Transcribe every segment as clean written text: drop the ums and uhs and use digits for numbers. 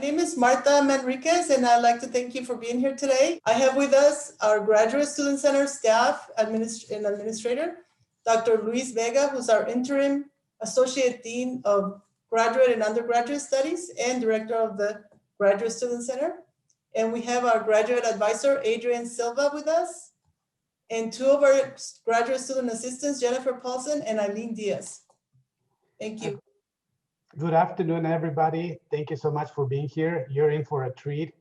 name is Marta Manriquez, and I'd like to thank you for being here today. I have with us our Graduate Student Center staff and administrator, Dr. Luis Vega, who's our interim Associate Dean of Graduate and Undergraduate Studies and Director of the Graduate Student Center. And we have our Graduate Advisor, Adrian Silva, with us, and two of our Graduate Student Assistants, Jennifer Paulson and Eileen Diaz. Thank you. Good afternoon, everybody. Thank you so much for being here. You're in for a treat.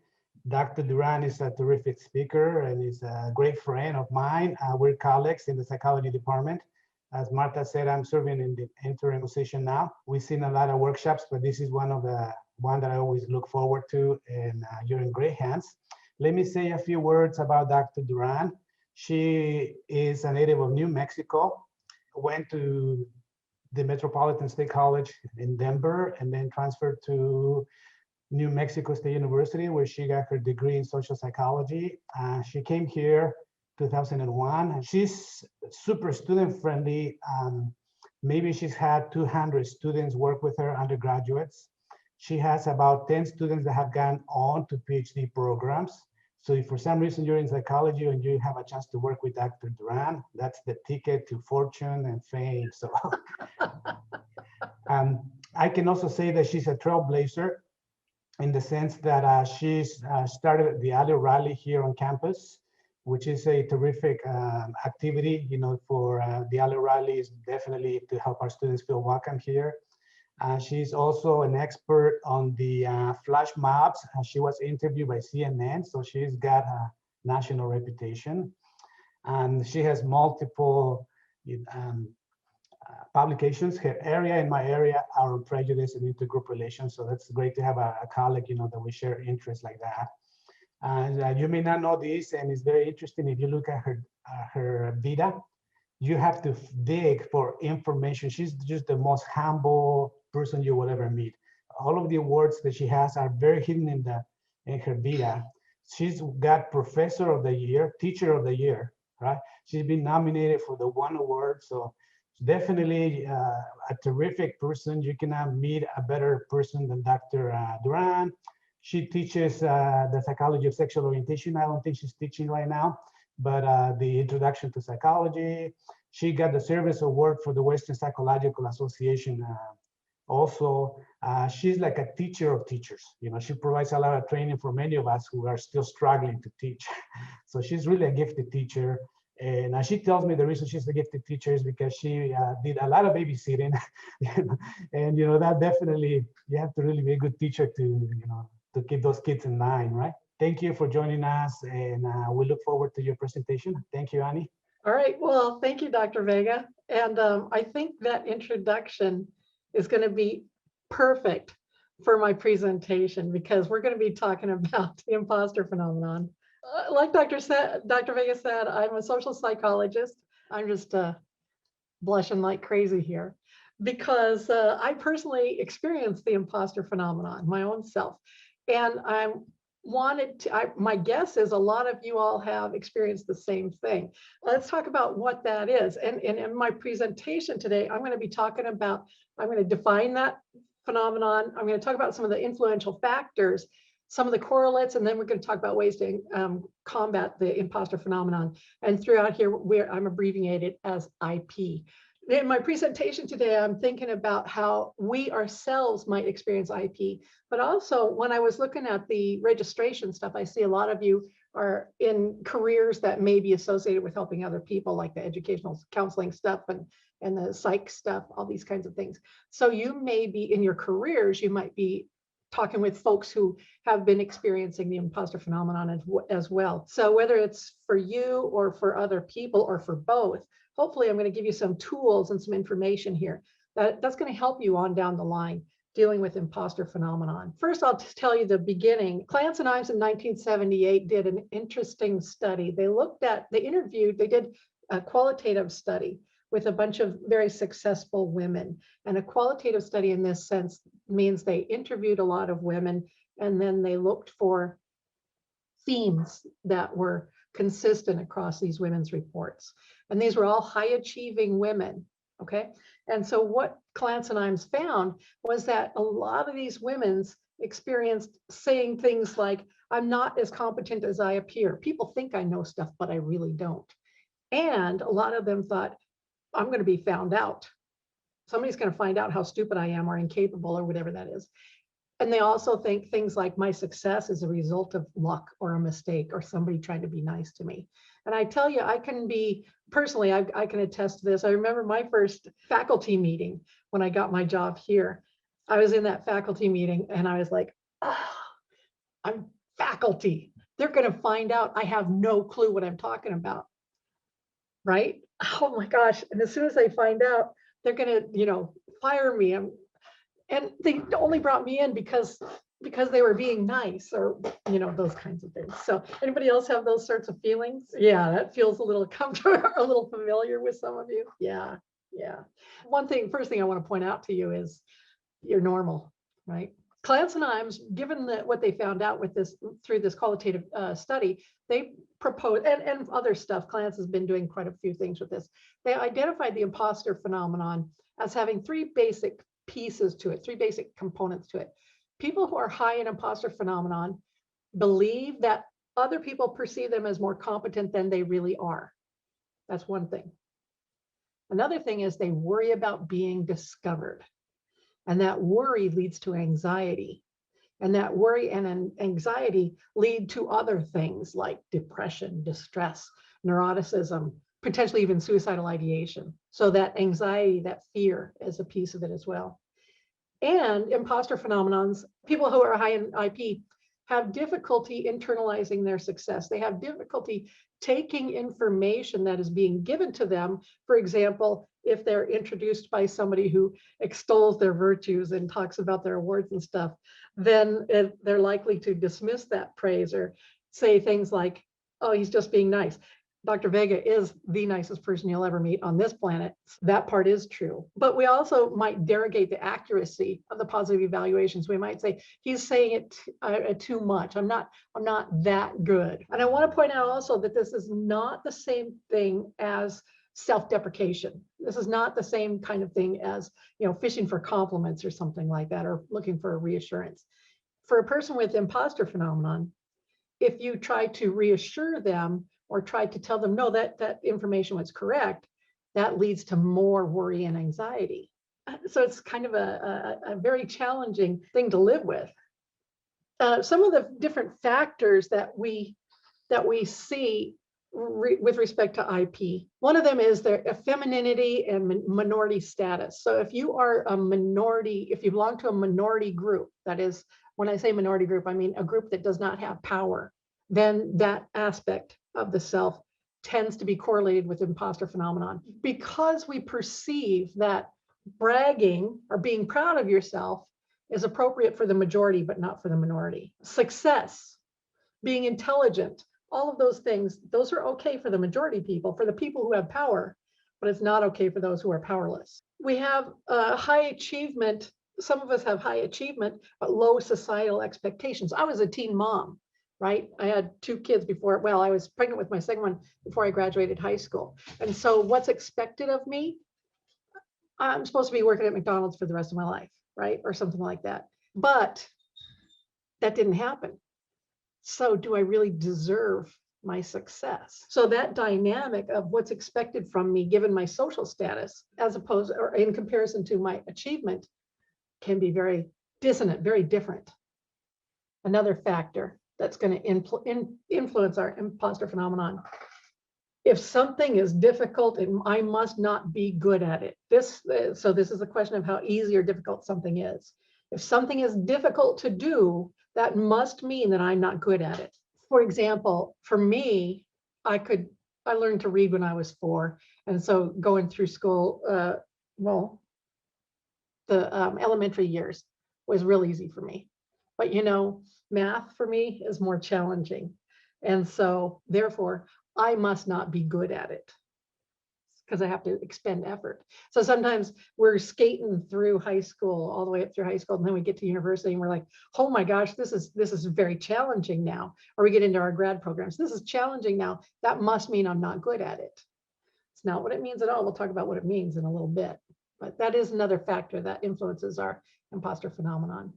Dr. Duran is a terrific speaker and is a great friend of mine. We're colleagues in the psychology department. As Marta said, I'm serving in the interim position now. We've seen a lot of workshops, but this is one that I always look forward to, and you're in great hands. Let me say a few words about Dr. Duran. She is a native of New Mexico, went to the Metropolitan State College in Denver, and then transferred to New Mexico State University, where she got her degree in social psychology. She came here 2001. She's super student friendly. Maybe she's had 200 students work with her, undergraduates. She has about 10 students that have gone on to PhD programs. So if for some reason you're in psychology and you have a chance to work with Dr. Duran, that's the ticket to fortune and fame. So I can also say that she's a trailblazer in the sense that she's started the Alley Rally here on campus, which is a terrific activity. You know, for the Alley Rally is definitely to help our students feel welcome here. She's also an expert on the flash mobs. She was interviewed by CNN, so she's got a national reputation. And she has multiple publications. Her area and my area are on prejudice and intergroup relations, so that's great to have a colleague, you know, that we share interests like that. And you may not know this, and it's very interesting. If you look at her vita, you have to dig for information. She's just the most humble person you will ever meet. All of the awards that she has are very hidden in her vita. She's got Professor of the Year, Teacher of the Year, right? She's been nominated for the one award. So definitely a terrific person. You cannot meet a better person than Dr. Duran. She teaches the psychology of sexual orientation. I don't think she's teaching right now, but the introduction to psychology. She got the Service Award for the Western Psychological Association. Also, she's like a teacher of teachers. You know, she provides a lot of training for many of us who are still struggling to teach. So she's really a gifted teacher. And she tells me the reason she's a gifted teacher is because she did a lot of babysitting. And, you know, that definitely, you have to really be a good teacher to, you know, to keep those kids in mind, right? Thank you for joining us, and we look forward to your presentation. Thank you, Annie. All right, well, thank you, Dr. Vega. And I think that introduction is going to be perfect for my presentation, because we're going to be talking about the imposter phenomenon. Like Dr. Vega said, I'm a social psychologist. I'm just blushing like crazy here because I personally experienced the imposter phenomenon, my own self. And my guess is a lot of you all have experienced the same thing. Let's talk about what that is. And in my presentation today, I'm going to define that phenomenon. I'm going to talk about some of the influential factors, some of the correlates, and then we're going to talk about ways to combat the imposter phenomenon. And throughout here, I'm abbreviated as IP. In my presentation today, I'm thinking about how we ourselves might experience IP, but also when I was looking at the registration stuff, I see a lot of you are in careers that may be associated with helping other people, like the educational counseling stuff and the psych stuff, all these kinds of things. So you may be in your careers, you might be talking with folks who have been experiencing the imposter phenomenon as well. So whether it's for you or for other people or for both, hopefully I'm going to give you some tools and some information here that's going to help you on down the line dealing with imposter phenomenon. First, I'll just tell you the beginning. Clance and Ives in 1978 did an interesting study. They did a qualitative study with a bunch of very successful women. And a qualitative study in this sense means they interviewed a lot of women and then they looked for themes that were consistent across these women's reports. And these were all high achieving women, okay? And so what Clance and Ives found was that a lot of these women's experienced saying things like, I'm not as competent as I appear. People think I know stuff, but I really don't. And a lot of them thought, I'm going to be found out. Somebody's going to find out how stupid I am or incapable or whatever that is. And they also think things like my success is a result of luck or a mistake or somebody trying to be nice to me. And I tell you, I can be, personally, I can attest to this. I remember my first faculty meeting when I got my job here. I was in that faculty meeting and I was like, oh, I'm faculty. They're going to find out I have no clue what I'm talking about. Right? Oh my gosh. And as soon as they find out, they're going to, fire me. And they only brought me in because they were being nice or, those kinds of things. So anybody else have those sorts of feelings? Yeah, that feels a little comfortable, a little familiar with some of you. Yeah. First thing I want to point out to you is you're normal, right? Clance and Imes, given what they found out with this through this qualitative study, they proposed, and other stuff, Clance has been doing quite a few things with this. They identified the imposter phenomenon as having three basic pieces to it, three basic components to it. People who are high in imposter phenomenon believe that other people perceive them as more competent than they really are. That's one thing. Another thing is they worry about being discovered. And that worry leads to anxiety. And that worry and anxiety lead to other things like depression, distress, neuroticism, potentially even suicidal ideation. So that anxiety, that fear is a piece of it as well. And imposter phenomenons, people who are high in IP have difficulty internalizing their success. They have difficulty taking information that is being given to them. For example, if they're introduced by somebody who extols their virtues and talks about their awards and stuff, then they're likely to dismiss that praise or say things like, oh, he's just being nice. Dr. Vega is the nicest person you'll ever meet on this planet. That part is true. But we also might derogate the accuracy of the positive evaluations. We might say, he's saying it too much. I'm not that good. And I want to point out also that this is not the same thing as self-deprecation. This is not the same kind of thing as, fishing for compliments or something like that, or looking for a reassurance. For a person with imposter phenomenon, if you try to reassure them or try to tell them, no, that information was correct, that leads to more worry and anxiety. So it's kind of a very challenging thing to live with. Some of the different factors that we see with respect to IP. One of them is their femininity and minority status. So if you are a minority, if you belong to a minority group, that is, when I say minority group, I mean a group that does not have power, then that aspect of the self tends to be correlated with imposter phenomenon, because we perceive that bragging or being proud of yourself is appropriate for the majority, but not for the minority. Success, being intelligent, all of those things, those are okay for the majority people, for the people who have power, but it's not okay for those who are powerless. We have high achievement. Some of us have high achievement, but low societal expectations. I was a teen mom, right? I had 2 kids before, I was pregnant with my second one before I graduated high school. And so what's expected of me? I'm supposed to be working at McDonald's for the rest of my life, right? Or something like that. But that didn't happen. So do I really deserve my success? So that dynamic of what's expected from me, given my social status, as opposed or in comparison to my achievement, can be very dissonant, very different. Another factor that's going to influence our imposter phenomenon. If something is difficult, I must not be good at it. So this is a question of how easy or difficult something is. If something is difficult to do, that must mean that I'm not good at it. For example, for me, I learned to read when I was 4. And so going through school, the elementary years was real easy for me. But math for me is more challenging. And so therefore, I must not be good at it because I have to expend effort. So sometimes we're skating through high school, all the way up through high school, and then we get to university and we're like, oh my gosh, this is very challenging now. Or we get into our grad programs. This is challenging now. That must mean I'm not good at it. It's not what it means at all. We'll talk about what it means in a little bit. But that is another factor that influences our imposter phenomenon.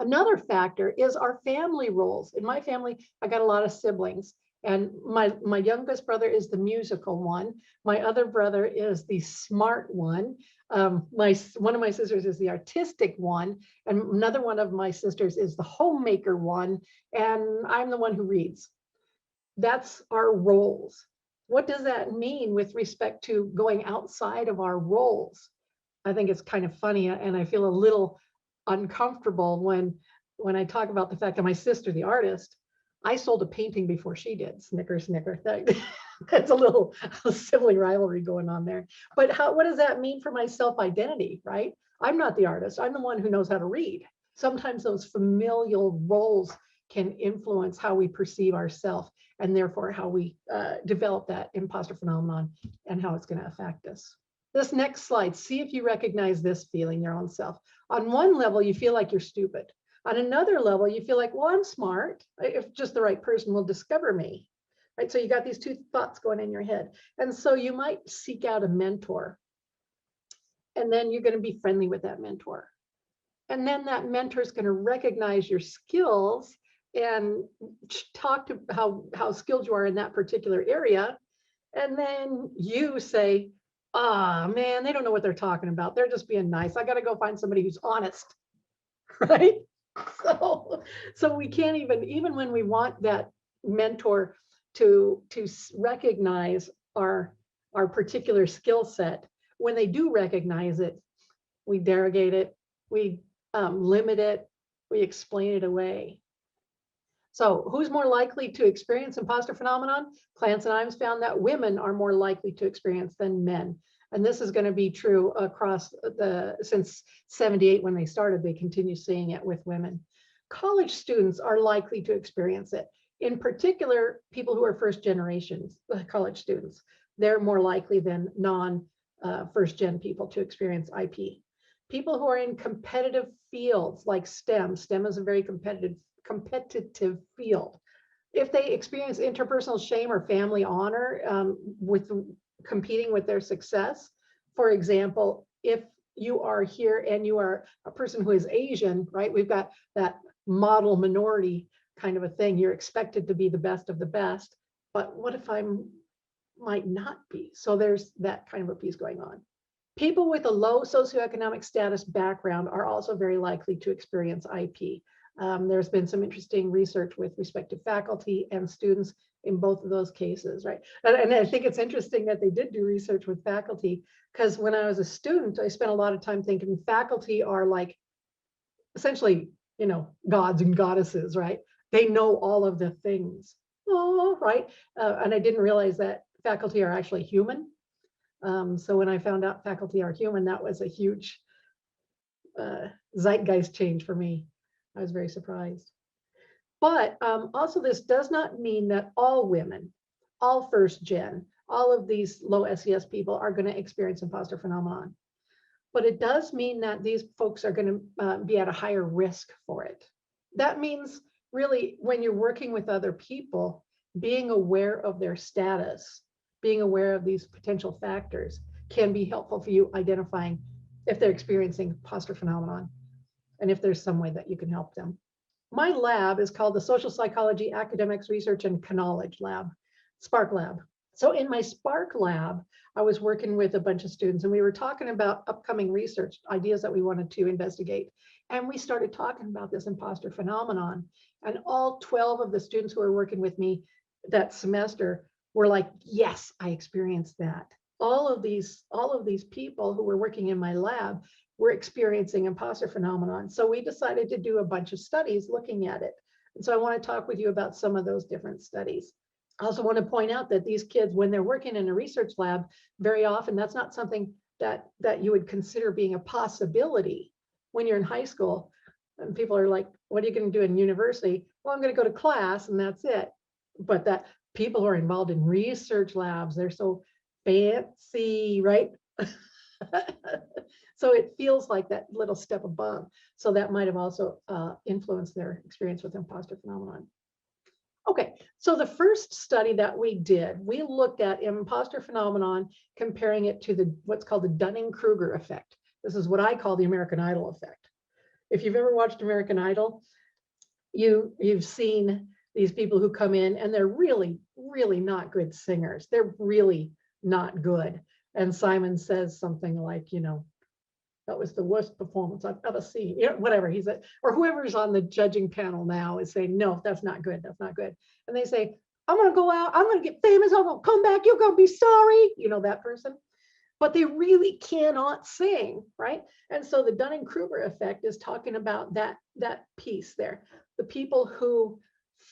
Another factor is our family roles. In my family, I got a lot of siblings. And my youngest brother is the musical one. My other brother is the smart one. One of my sisters is the artistic one. And another one of my sisters is the homemaker one. And I'm the one who reads. That's our roles. What does that mean with respect to going outside of our roles? I think it's kind of funny, and I feel a little uncomfortable when I talk about the fact that my sister, the artist, I sold a painting before she did. Snicker, snicker. That's a little sibling rivalry going on there. But what does that mean for my self-identity, right? I'm not the artist. I'm the one who knows how to read. Sometimes those familial roles can influence how we perceive ourselves, and therefore how we develop that imposter phenomenon and how it's going to affect us. This next slide, see if you recognize this feeling, your own self. On one level, you feel like you're stupid. On another level, you feel like, well, I'm smart. If just the right person will discover me, right? So you got these two thoughts going in your head. And so you might seek out a mentor. And then you're going to be friendly with that mentor. And then that mentor is going to recognize your skills and talk to how skilled you are in that particular area. And then you say, ah, man, they don't know what they're talking about. They're just being nice. I got to go find somebody who's honest, right? So we can't even when we want that mentor to recognize our particular skill set, when they do recognize it, we derogate it, we limit it, we explain it away. So who's more likely to experience imposter phenomenon? Clance and Ives found that women are more likely to experience than men. And this is going to be true across since 78 when they started, they continue seeing it with women. College students are likely to experience it. In particular, people who are first generations, college students, they're more likely than non-first gen people to experience IP. People who are in competitive fields like STEM. STEM is a very competitive field. If they experience interpersonal shame or family honor with competing with their success, for example, if you are here and you are a person who is Asian, right? We've got that model minority kind of a thing. You're expected to be the best of the best, but what if I might not be? So there's that kind of a piece going on. People with a low socioeconomic status background are also very likely to experience IP. There's been some interesting research with respect to faculty and students in both of those cases, right? And I think it's interesting that they did do research with faculty, because when I was a student, I spent a lot of time thinking faculty are like essentially, gods and goddesses, right? They know all of the things, right? And I didn't realize that faculty are actually human. So when I found out faculty are human, that was a huge zeitgeist change for me. I was very surprised. But also this does not mean that all women, all first gen, all of these low SES people are going to experience imposter phenomenon. But it does mean that these folks are going to be at a higher risk for it. That means really when you're working with other people, being aware of their status, being aware of these potential factors can be helpful for you identifying if they're experiencing imposter phenomenon and if there's some way that you can help them. My lab is called the Social Psychology Academics Research and Knowledge Lab, Spark Lab. So in my Spark Lab, I was working with a bunch of students and we were talking about upcoming research ideas that we wanted to investigate. And we started talking about this imposter phenomenon. And all 12 of the students who were working with me that semester were like, yes, I experienced that. All of these people who were working in my lab were experiencing imposter phenomenon. So we decided to do a bunch of studies looking at it. And so I want to talk with you about some of those different studies. I also want to point out that these kids, when they're working in a research lab, very often that's not something that you would consider being a possibility when you're in high school. And people are like, what are you going to do in university? Well, I'm going to go to class and that's it. But that people who are involved in research labs, they're so fancy, right? So it feels like that little step above. So that might have also influenced their experience with imposter phenomenon. Okay, so the first study that we did, we looked at imposter phenomenon, comparing it to what's called the Dunning-Kruger effect. This is what I call the American Idol effect. if you've ever watched American Idol, you've seen these people who come in and they're really, really not good singers. They're really not good. And Simon says something like, you know, that was the worst performance I've ever seen. You know, whatever he said, or whoever's on the judging panel now is saying, no, that's not good. That's not good. And they say, I'm going to go out. I'm going to get famous. I'm going to come back. You're going to be sorry. You know, that person. But they really cannot sing, right? And so the Dunning-Kruger effect is talking about that piece there. The people who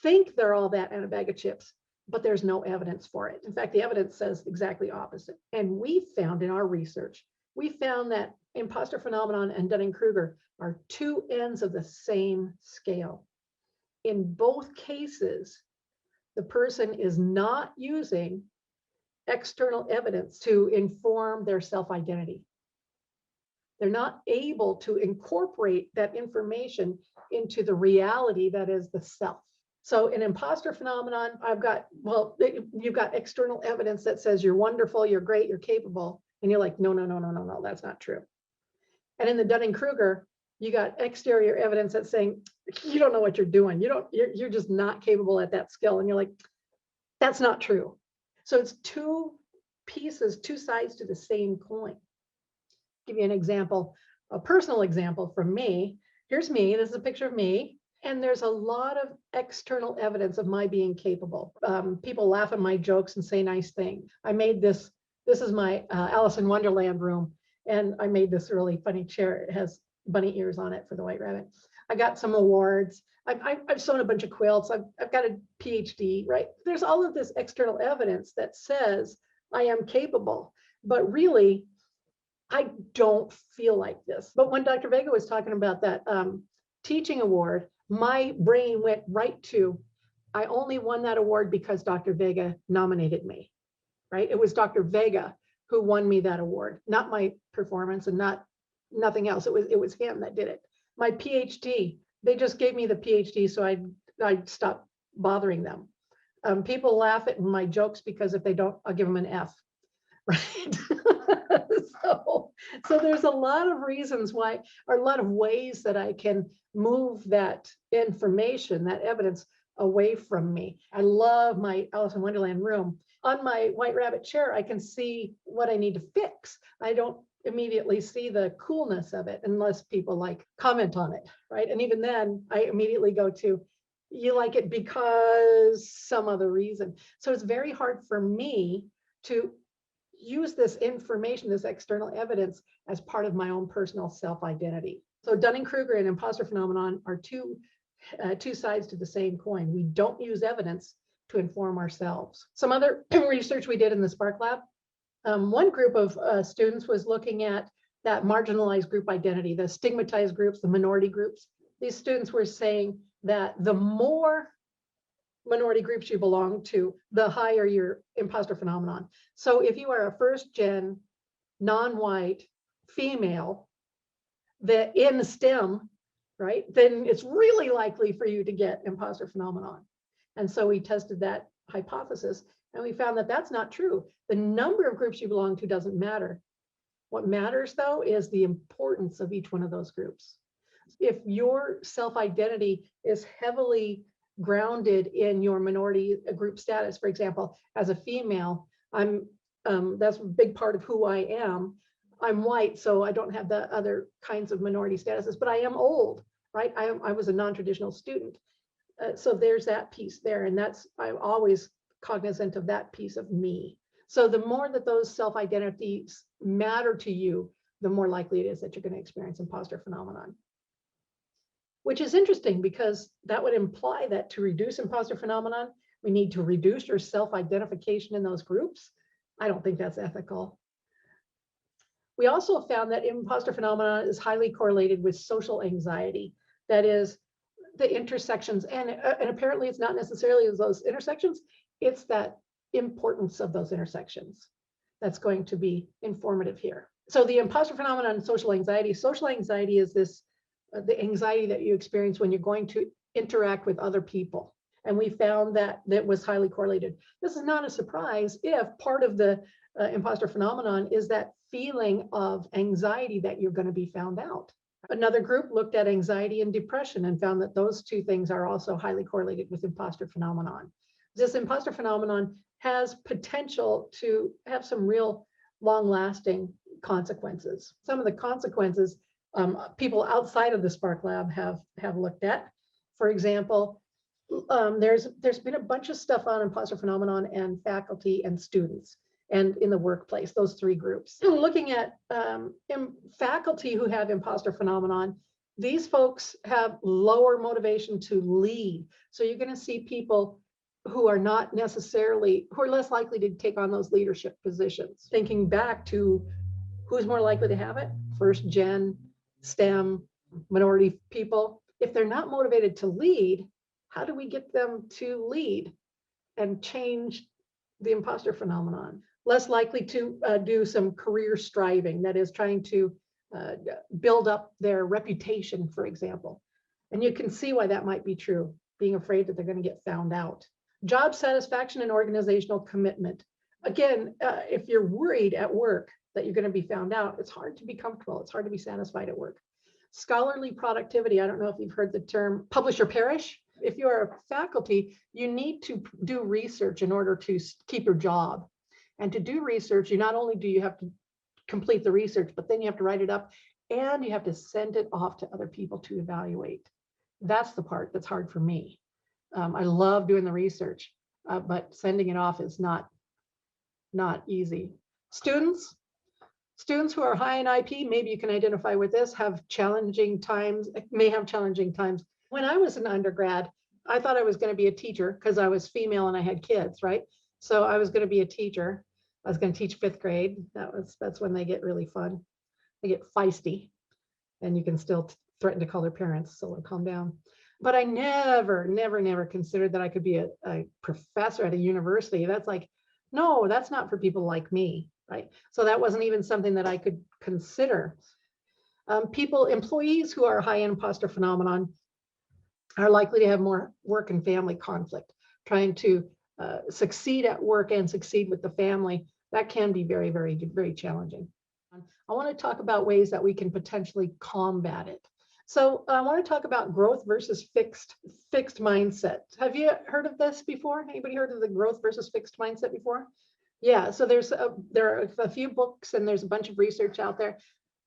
think they're all that and a bag of chips, but there's no evidence for it. In fact, the evidence says exactly opposite. And we found in our research, we found that imposter phenomenon and Dunning-Kruger are two ends of the same scale. In both cases, the person is not using external evidence to inform their self-identity. They're not able to incorporate that information into the reality that is the self. So in imposter phenomenon, you've got external evidence that says you're wonderful, you're great, you're capable. And you're like, no, that's not true. And in the Dunning-Kruger, you got exterior evidence that's saying, you don't know what you're doing. You're just not capable at that skill. And you're like, that's not true. So it's two pieces, two sides to the same coin. Give you an example, a personal example from me. Here's me. This is a picture of me. And there's a lot of external evidence of my being capable. People laugh at my jokes and say nice things. I made this. This is my Alice in Wonderland room. And I made this really funny chair. It has bunny ears on it for the white rabbit. I got some awards. I've sewn a bunch of quilts. I've got a PhD, right? There's all of this external evidence that says I am capable, but really, I don't feel like this. But when Dr. Vega was talking about that teaching award, my brain went right to, I only won that award because Dr. Vega nominated me, right? It was Dr. Vega who won me that award, not my performance and nothing else. It was him that did it. My PhD, they just gave me the PhD so I'd stop bothering them. People laugh at my jokes because if they don't, I'll give them an F, right? So there's a lot of reasons why, or a lot of ways that I can move that information, that evidence away from me. I love my Alice in Wonderland room. On my white rabbit chair, I can see what I need to fix. I don't immediately see the coolness of it unless people like comment on it, right? And even then, I immediately go to, you like it because some other reason. So it's very hard for me to use this information, this external evidence, as part of my own personal self-identity. So Dunning-Kruger and imposter phenomenon are two sides to the same coin. We don't use evidence to inform ourselves. Some other research we did in the Spark Lab, one group of students was looking at that marginalized group identity, the stigmatized groups, the minority groups. These students were saying that the more minority groups you belong to, the higher your imposter phenomenon. So if you are a first-gen, non-white, female, that in STEM, right, then it's really likely for you to get imposter phenomenon. And so we tested that hypothesis and we found that that's not true. The number of groups you belong to doesn't matter. What matters though is the importance of each one of those groups. If your self-identity is heavily grounded in your minority group status, for example, as a female, that's a big part of who I am. I'm white, so I don't have the other kinds of minority statuses, but I am old, right? I was a non-traditional student. So there's that piece there. And I'm always cognizant of that piece of me. So the more that those self-identities matter to you, the more likely it is that you're going to experience imposter phenomenon. Which is interesting because that would imply that to reduce imposter phenomenon, we need to reduce your self-identification in those groups. I don't think that's ethical. We also found that imposter phenomenon is highly correlated with social anxiety. That is, the intersections, and apparently it's not necessarily those intersections, it's that importance of those intersections that's going to be informative here. So the imposter phenomenon and social anxiety is this, the anxiety that you experience when you're going to interact with other people. And we found that that was highly correlated. This is not a surprise if part of the imposter phenomenon is that feeling of anxiety that you're going to be found out. Another group looked at anxiety and depression and found that those two things are also highly correlated with imposter phenomenon. This imposter phenomenon has potential to have some real long-lasting consequences. Some of the consequences people outside of the Spark Lab have looked at. For example, there's been a bunch of stuff on imposter phenomenon and faculty and students and in the workplace, those three groups. Looking at faculty who have imposter phenomenon, these folks have lower motivation to lead. So you're going to see people who are not necessarily, who are less likely to take on those leadership positions. Thinking back to who's more likely to have it, first gen, STEM, minority people. If they're not motivated to lead, how do we get them to lead and change the imposter phenomenon? Less likely to do some career striving, that is trying to build up their reputation, for example. And you can see why that might be true, being afraid that they're going to get found out. Job satisfaction and organizational commitment. Again, if you're worried at work that you're going to be found out, it's hard to be comfortable. It's hard to be satisfied at work. Scholarly productivity. I don't know if you've heard the term publish or perish. If you're a faculty, you need to do research in order to keep your job. And to do research, you not only do you have to complete the research, but then you have to write it up and you have to send it off to other people to evaluate. That's the part that's hard for me. I love doing the research, but sending it off is not easy. Students who are high in IP, maybe you can identify with this, have challenging times, may have challenging times. When I was an undergrad, I thought I was going to be a teacher because I was female and I had kids, right? So I was going to be a teacher. I was going to teach 5th grade. That's when they get really fun. They get feisty, and you can still threaten to call their parents, so calm down. But I never considered that I could be a professor at a university. That's like, no, that's not for people like me, right? So that wasn't even something that I could consider. Employees who are high in imposter phenomenon are likely to have more work and family conflict, trying to succeed at work and succeed with the family. That can be very challenging. I want to talk about ways that we can potentially combat it. So I want to talk about growth versus fixed mindset. Have you heard of this before? Anybody heard of the growth versus fixed mindset before? Yeah, so there are a few books and there's a bunch of research out there.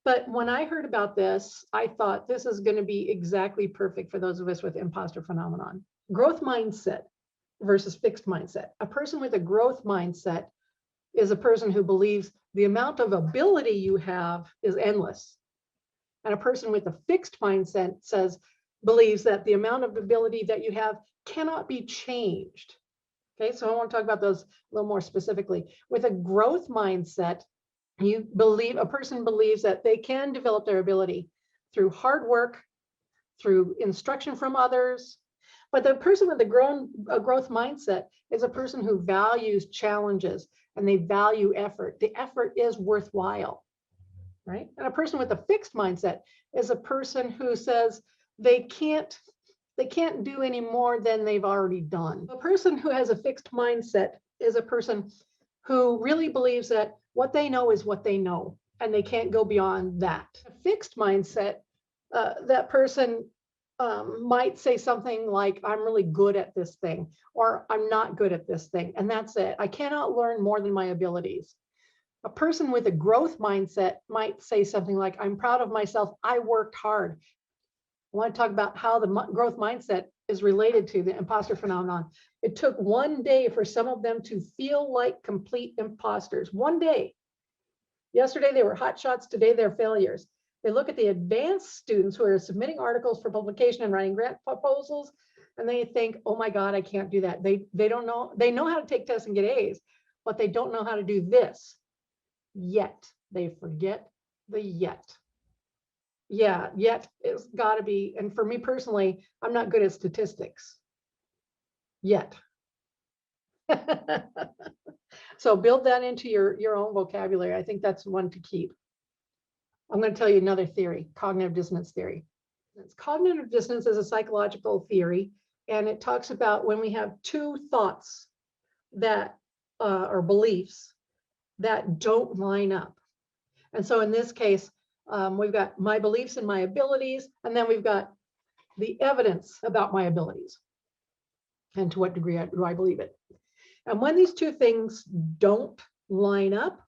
But when I heard about this, I thought this is going to be exactly perfect for those of us with imposter phenomenon. Growth mindset versus fixed mindset. A person with a growth mindset is a person who believes the amount of ability you have is endless. And a person with a fixed mindset believes that the amount of ability that you have cannot be changed. Okay, so I want to talk about those a little more specifically. With a growth mindset, a person believes that they can develop their ability through hard work, through instruction from others. But the person with a growth mindset is a person who values challenges and they value effort. The effort is worthwhile, right? And a person with a fixed mindset is a person who says they can't do any more than they've already done. A person who has a fixed mindset is a person who really believes that what they know is what they know, and they can't go beyond that. A fixed mindset, that person might say something like, I'm really good at this thing, or I'm not good at this thing, and that's it. I cannot learn more than my abilities. A person with a growth mindset might say something like, I'm proud of myself, I worked hard. I want to talk about how the growth mindset is related to the imposter phenomenon. It took one day for some of them to feel like complete imposters. One day. Yesterday they were hotshots, today they're failures. They look at the advanced students who are submitting articles for publication and writing grant proposals, and they think, oh my God, I can't do that. They don't know, they know how to take tests and get A's, but they don't know how to do this yet. They forget the yet. Yeah, yet it's got to be, and for me personally, I'm not good at statistics yet. So build that into your own vocabulary. I think that's one to keep. I'm going to tell you another theory, cognitive dissonance theory. Cognitive dissonance is a psychological theory, and it talks about when we have two thoughts that or beliefs that don't line up. And so in this case, We've got my beliefs and my abilities, and then we've got the evidence about my abilities and to what degree do I believe it. And when these two things don't line up,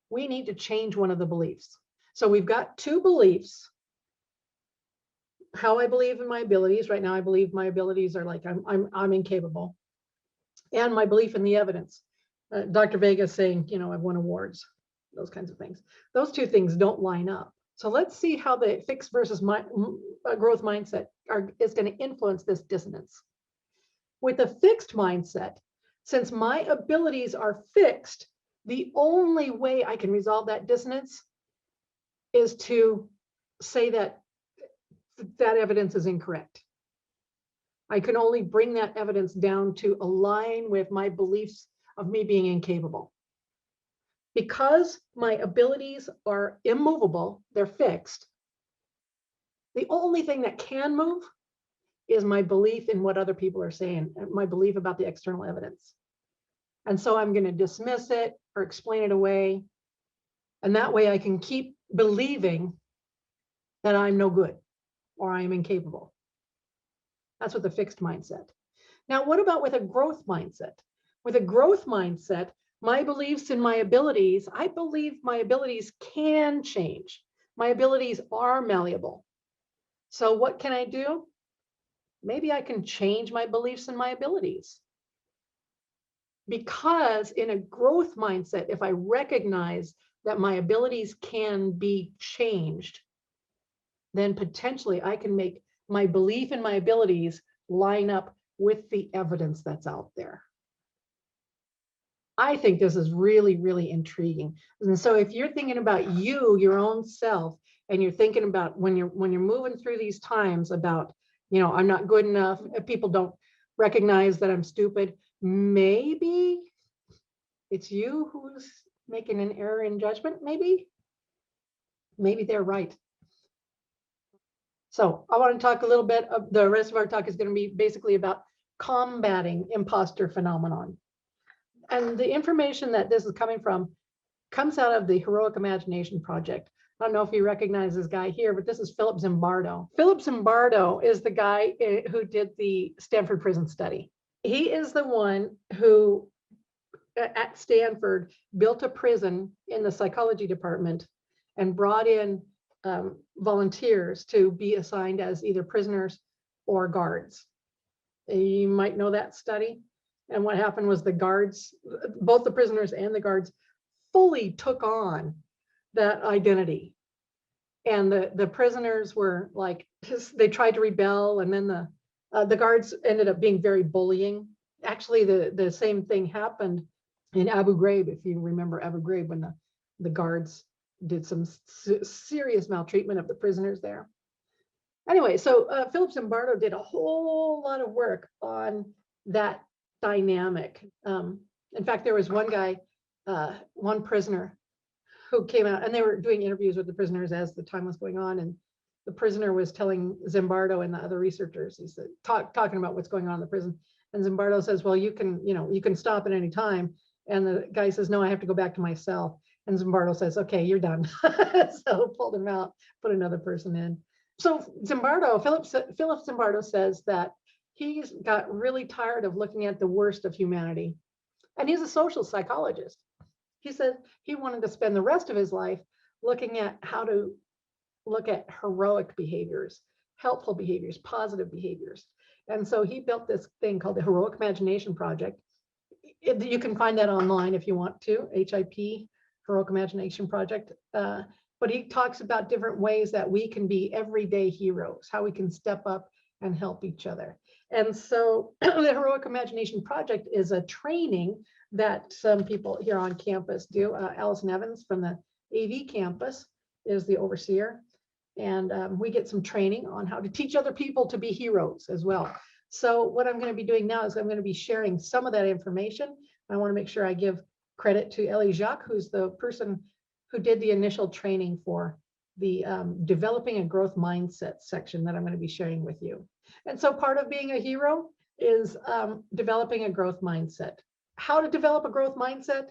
we need to change one of the beliefs. So we've got two beliefs. How I believe in my abilities. Right now, I believe my abilities are like I'm incapable. And my belief in the evidence. Dr. Vega is saying, I've won awards, those kinds of things. Those two things don't line up. So let's see how the fixed versus growth mindset is going to influence this dissonance. With a fixed mindset, since my abilities are fixed, the only way I can resolve that dissonance is to say that evidence is incorrect. I can only bring that evidence down to align with my beliefs of me being incapable. Because my abilities are immovable, they're fixed, the only thing that can move is my belief in what other people are saying, my belief about the external evidence. And so I'm going to dismiss it or explain it away. And that way I can keep believing that I'm no good or I'm incapable. That's with a fixed mindset. Now, what about with a growth mindset? With a growth mindset, my beliefs and my abilities, I believe my abilities can change. My abilities are malleable. So what can I do? Maybe I can change my beliefs and my abilities. Because in a growth mindset, if I recognize that my abilities can be changed, then potentially I can make my belief in my abilities line up with the evidence that's out there. I think this is really, really intriguing. And so if you're thinking about your own self, and you're thinking about when you're moving through these times about, I'm not good enough, people don't recognize that I'm stupid, maybe it's you who's making an error in judgment, maybe they're right. So I want to talk a little bit of the rest of our talk is going to be basically about combating imposter phenomenon. And the information that this is coming from comes out of the Heroic Imagination Project. I don't know if you recognize this guy here, but this is Philip Zimbardo. Philip Zimbardo is the guy who did the Stanford prison study. He is the one who, at Stanford, built a prison in the psychology department and brought in volunteers to be assigned as either prisoners or guards. You might know that study. And what happened was the guards, both the prisoners and the guards, fully took on that identity. And the prisoners were like, they tried to rebel, and then the guards ended up being very bullying. Actually, the same thing happened in Abu Ghraib, if you remember Abu Ghraib, when the guards did some serious maltreatment of the prisoners there. Anyway, so Philip Zimbardo did a whole lot of work on that dynamic. In fact, there was one guy, one prisoner who came out, and they were doing interviews with the prisoners as the time was going on, and the prisoner was telling Zimbardo and the other researchers, he said, talking about what's going on in the prison, and Zimbardo says, well, you can stop at any time, and the guy says, no, I have to go back to my cell, and Zimbardo says, okay, you're done. So pulled him out, put another person in. So Philip Zimbardo says that he's got really tired of looking at the worst of humanity, and he's a social psychologist. He said he wanted to spend the rest of his life looking at how to look at heroic behaviors, helpful behaviors, positive behaviors. And so he built this thing called the Heroic Imagination Project. You can find that online if you want to, HIP, Heroic Imagination Project. But he talks about different ways that we can be everyday heroes, how we can step up and help each other. And so the Heroic Imagination Project is a training that some people here on campus do. Allison Evans from the AV campus is the overseer. And we get some training on how to teach other people to be heroes as well. So what I'm going to be doing now is I'm going to be sharing some of that information. I want to make sure I give credit to Ellie Jacques, who's the person who did the initial training for the developing a growth mindset section that I'm going to be sharing with you. And so part of being a hero is developing a growth mindset. How to develop a growth mindset?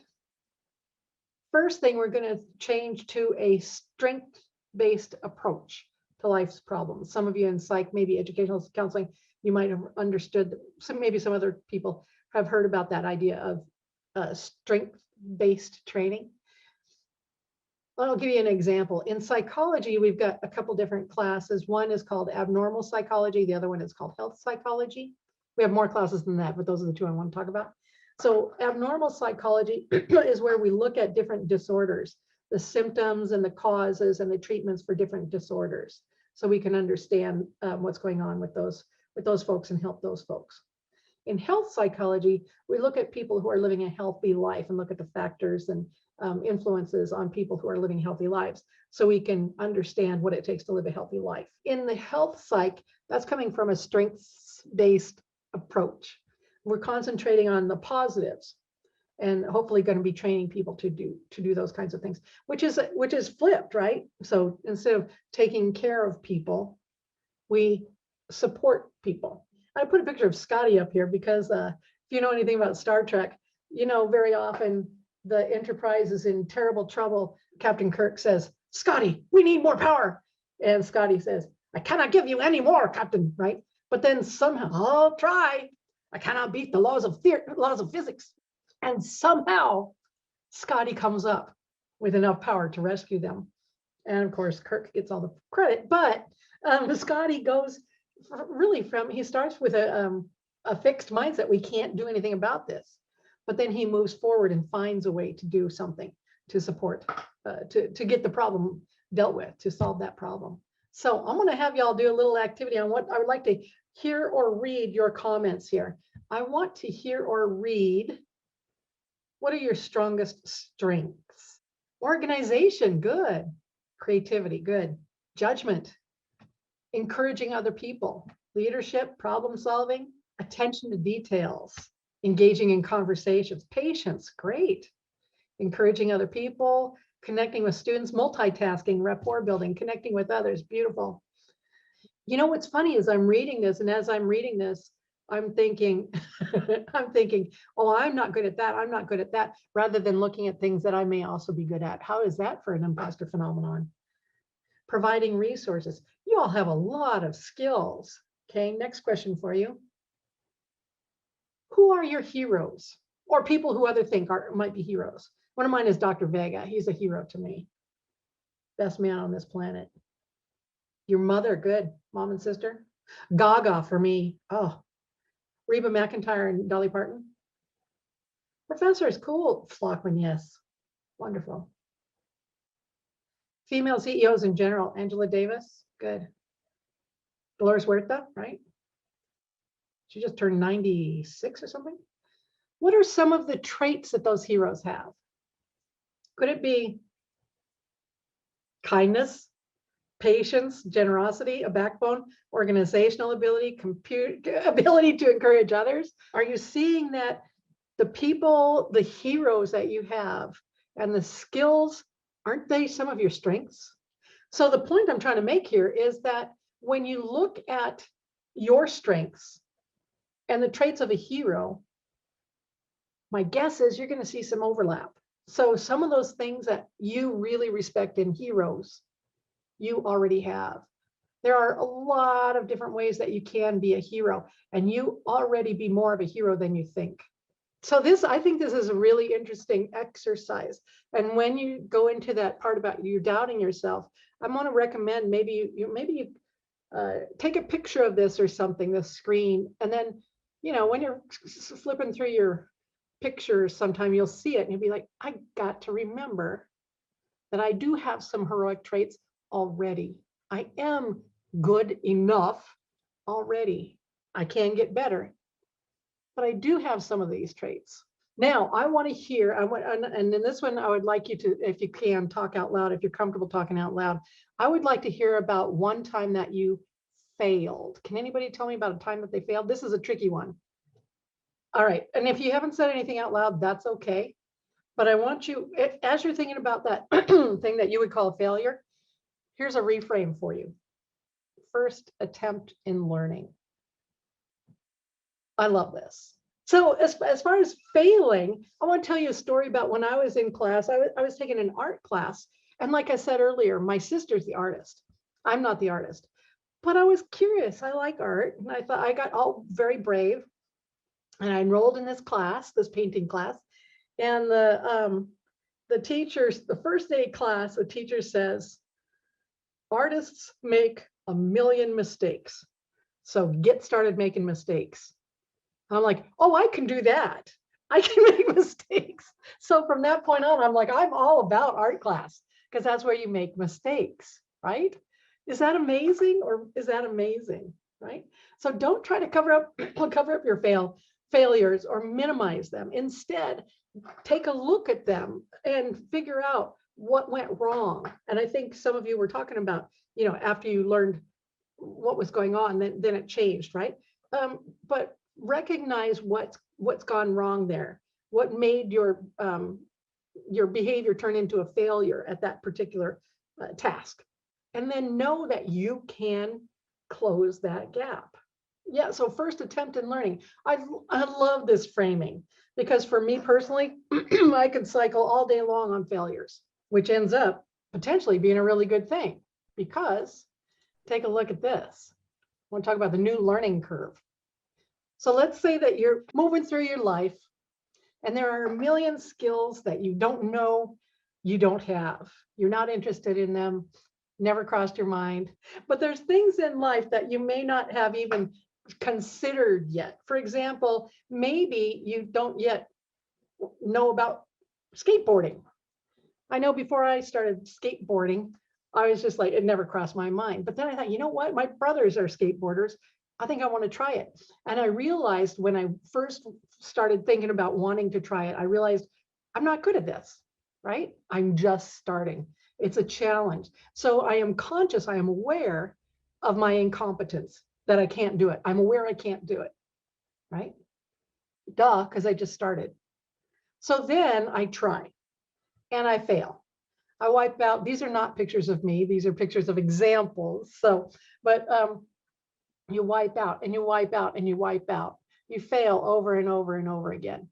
First thing, we're going to change to a strength-based approach to life's problems. Some of you in psych, maybe educational counseling, you might have understood, maybe some other people have heard about that idea of strength-based training. I'll give you an example. In psychology, we've got a couple different classes. One is called abnormal psychology. The other one is called health psychology. We have more classes than that, but those are the two I want to talk about. So abnormal psychology is where we look at different disorders, the symptoms and the causes and the treatments for different disorders, so we can understand what's going on with those folks and help those folks. In health psychology, we look at people who are living a healthy life and look at the factors and influences on people who are living healthy lives, so we can understand what it takes to live a healthy life. In the health psych, that's coming from a strengths-based approach. We're concentrating on the positives and hopefully going to be training people to do those kinds of things, which is flipped, right? So instead of taking care of people, we support people. I put a picture of Scotty up here because if you know anything about Star Trek, you know very often the Enterprise is in terrible trouble. Captain Kirk says, "Scotty, we need more power." And Scotty says, "I cannot give you any more, Captain," right? But then somehow, "I'll try. I cannot beat the laws of physics." And somehow Scotty comes up with enough power to rescue them. And of course, Kirk gets all the credit, but Scotty goes he starts with a fixed mindset. We can't do anything about this. But then he moves forward and finds a way to do something to support, to get the problem dealt with, to solve that problem. So I'm going to have y'all do a little activity on what I would like to hear or read your comments here. I want to hear or read, what are your strongest strengths? Organization, good. Creativity, good. Judgment, encouraging other people. Leadership, problem solving, attention to details, engaging in conversations. Patience, great. Encouraging other people, connecting with students, multitasking, rapport building, connecting with others, beautiful. You know what's funny is I'm reading this, and as I'm reading this, I'm thinking, oh, I'm not good at that. I'm not good at that, rather than looking at things that I may also be good at. How is that for an imposter phenomenon? Providing resources. You all have a lot of skills. Okay, next question for you. Who are your heroes, or people who other think might be heroes? One of mine is Dr. Vega. He's a hero to me. Best man on this planet. Your mother, good. Mom and sister. Gaga for me. Oh, Reba McEntire and Dolly Parton. Professors, cool. Flockman, yes. Wonderful. Female CEOs in general. Angela Davis, good. Dolores Huerta, right? She just turned 96 or something. What are some of the traits that those heroes have? Could it be kindness, patience, generosity, a backbone, organizational ability, ability to encourage others? Are you seeing that the people, the heroes that you have and the skills, aren't they some of your strengths? So the point I'm trying to make here is that when you look at your strengths and the traits of a hero, my guess is you're going to see some overlap. So some of those things that you really respect in heroes, you already have. There are a lot of different ways that you can be a hero, and you already be more of a hero than you think. So I think this is a really interesting exercise. And when you go into that part about you doubting yourself, I want to recommend maybe you take a picture of this or something, the screen, and then, when you're flipping through your pictures, sometime you'll see it and you'll be like, I got to remember that I do have some heroic traits already. I am good enough already. I can get better, but I do have some of these traits. Now, I want to hear, and in this one, I would like you to, if you can, talk out loud, if you're comfortable talking out loud. I would like to hear about one time that you failed. Can anybody tell me about a time that they failed? This is a tricky one. All right, and if you haven't said anything out loud, that's okay. But I want you, as you're thinking about that thing that you would call a failure, here's a reframe for you. First attempt in learning. I love this. So as far as failing, I want to tell you a story about when I was in class. I was taking an art class. And like I said earlier, my sister's the artist. I'm not the artist. But I was curious. I like art. And I thought I got all very brave. And I enrolled in this class, this painting class. And the teachers, the first day of class, the teacher says, artists make a million mistakes. So get started making mistakes. I'm like, oh, I can do that. I can make mistakes. So from that point on, I'm like, I'm all about art class because that's where you make mistakes, right? Is that amazing or is that amazing, right? So don't try to cover up your failures or minimize them. Instead, take a look at them and figure out what went wrong. And I think some of you were talking about, after you learned what was going on, then it changed, right? But recognize what's gone wrong there. What made your behavior turn into a failure at that particular task, and then know that you can close that gap. Yeah. So first attempt in learning. I love this framing because for me personally, I could cycle all day long on failures, which ends up potentially being a really good thing because take a look at this. I want to talk about the new learning curve. So let's say that you're moving through your life and there are a million skills that you don't know you don't have. You're not interested in them, never crossed your mind. But there's things in life that you may not have even considered yet. For example, maybe you don't yet know about skateboarding. I know before I started skateboarding, I was just like, it never crossed my mind. But then I thought, you know what? My brothers are skateboarders. I think I want to try it. And I realized when I first started thinking about wanting to try it, I realized I'm not good at this, right? I'm just starting. It's a challenge. So I am conscious, I am aware of my incompetence, that I can't do it. I'm aware I can't do it, right? Duh, because I just started. So then I try and I fail. I wipe out. These are not pictures of me. These are pictures of examples. So, but you wipe out and you wipe out and you wipe out. You fail over and over and over again.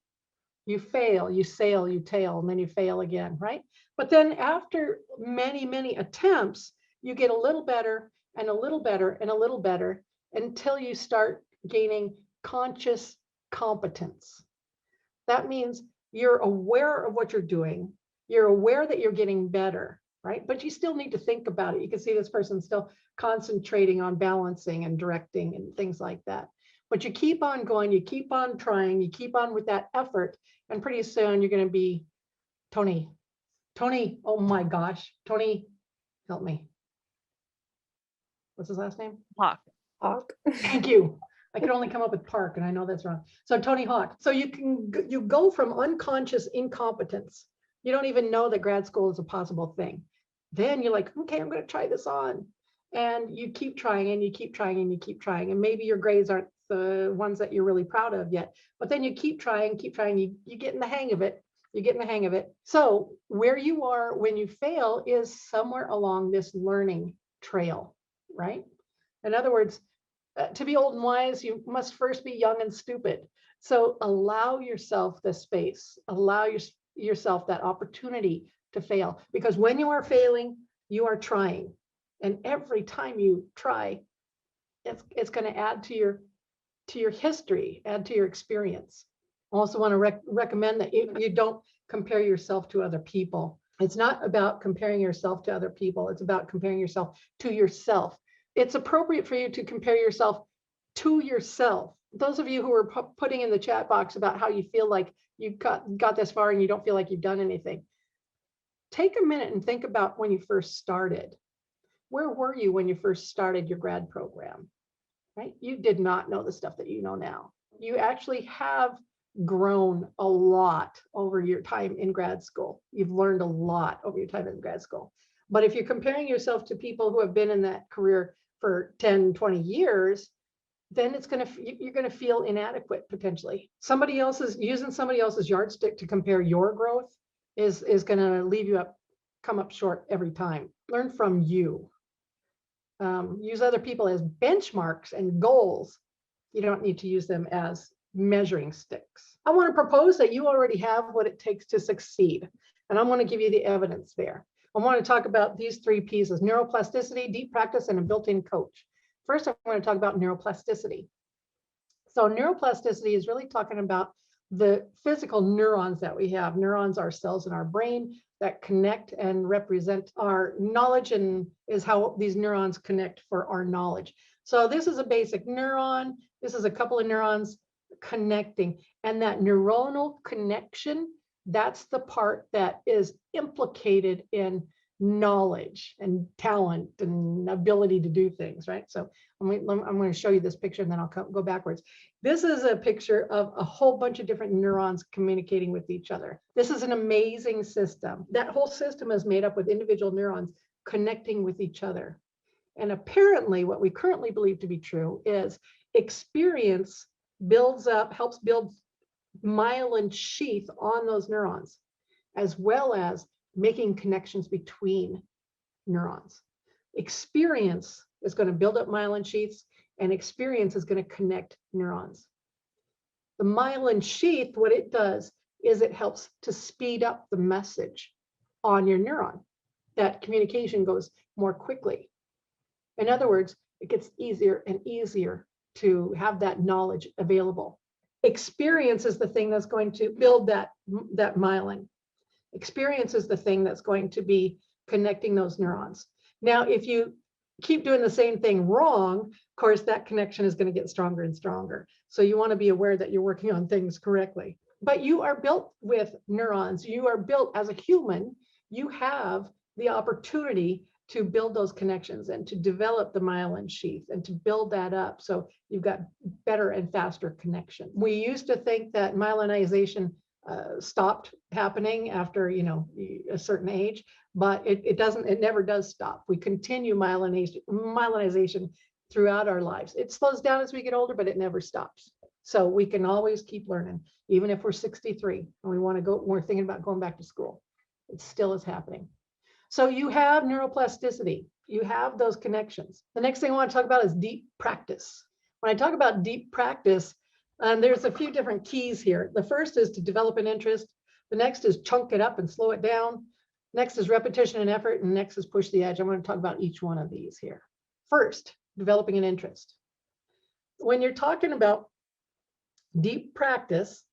You fail, you sail, you tail, and then you fail again, right? But then after many, many attempts, you get a little better and a little better and a little better until you start gaining conscious competence. That means you're aware of what you're doing. You're aware that you're getting better, right? But you still need to think about it. You can see this person still concentrating on balancing and directing and things like that. But you keep on going, you keep on trying, you keep on with that effort, and pretty soon you're going to be Tony, oh my gosh, Tony, help me. What's his last name? Hawk. Thank you. I could only come up with Park, and I know that's wrong. So Tony Hawk. So you go from unconscious incompetence. You don't even know that grad school is a possible thing. Then you're like, okay, I'm going to try this on. And you keep trying and you keep trying and you keep trying. And maybe your grades aren't the ones that you're really proud of yet, but then you keep trying, you get in the hang of it. You get in the hang of it. So where you are when you fail is somewhere along this learning trail, right? In other words, to be old and wise, you must first be young and stupid. So allow yourself the space, allow yourself that opportunity to fail, because when you are failing, you are trying. And every time you try, it's going to add to your history, add to your experience. I also want to recommend that you don't compare yourself to other people. It's not about comparing yourself to other people. It's about comparing yourself to yourself. It's appropriate for you to compare yourself to yourself. Those of you who are putting in the chat box about how you feel like you got this far and you don't feel like you've done anything, take a minute and think about when you first started. Where were you when you first started your grad program, right? You did not know the stuff that you know now. You actually have grown a lot over your time in grad school. You've learned a lot over your time in grad school. But if you're comparing yourself to people who have been in that career for 10, 20 years, then you're going to feel inadequate potentially. Using somebody else's yardstick to compare your growth is going to come up short every time. Learn from you. Use other people as benchmarks and goals. You don't need to use them as measuring sticks. I want to propose that you already have what it takes to succeed. And I'm going to give you the evidence there. I want to talk about these three pieces: neuroplasticity, deep practice, and a built-in coach. First, I'm going to talk about neuroplasticity. So neuroplasticity is really talking about the physical neurons that we have. Neurons are cells in our brain that connect and represent our knowledge, and is how these neurons connect for our knowledge. So this is a basic neuron. This is a couple of neurons connecting, and that neuronal connection, that's the part that is implicated in knowledge and talent and ability to do things, right? So I'm going to show you this picture and then I'll go backwards. This is a picture of a whole bunch of different neurons communicating with each other. This is an amazing system. That whole system is made up with individual neurons connecting with each other. And apparently what we currently believe to be true is experience builds up, helps build myelin sheath on those neurons, as well as making connections between neurons. Experience is going to build up myelin sheaths, and experience is going to connect neurons. The myelin sheath, what it does is it helps to speed up the message on your neuron. That communication goes more quickly. In other words, it gets easier and easier to have that knowledge available. Experience is the thing that's going to build that myelin. Experience is the thing that's going to be connecting those neurons. Now, if you keep doing the same thing wrong, of course, that connection is going to get stronger and stronger. So you want to be aware that you're working on things correctly. But you are built with neurons. You are built as a human. You have the opportunity to build those connections and to develop the myelin sheath and to build that up. So you've got better and faster connection. We used to think that myelinization stopped happening after, a certain age, but it doesn't, it never does stop. We continue myelinization throughout our lives. It slows down as we get older, but it never stops. So we can always keep learning, even if we're 63 and we want to go, we're thinking about going back to school. It still is happening. So you have neuroplasticity, you have those connections. The next thing I want to talk about is deep practice. When I talk about deep practice, there's a few different keys here. The first is to develop an interest. The next is chunk it up and slow it down. Next is repetition and effort. And next is push the edge. I'm going to talk about each one of these here. First, developing an interest. When you're talking about deep practice,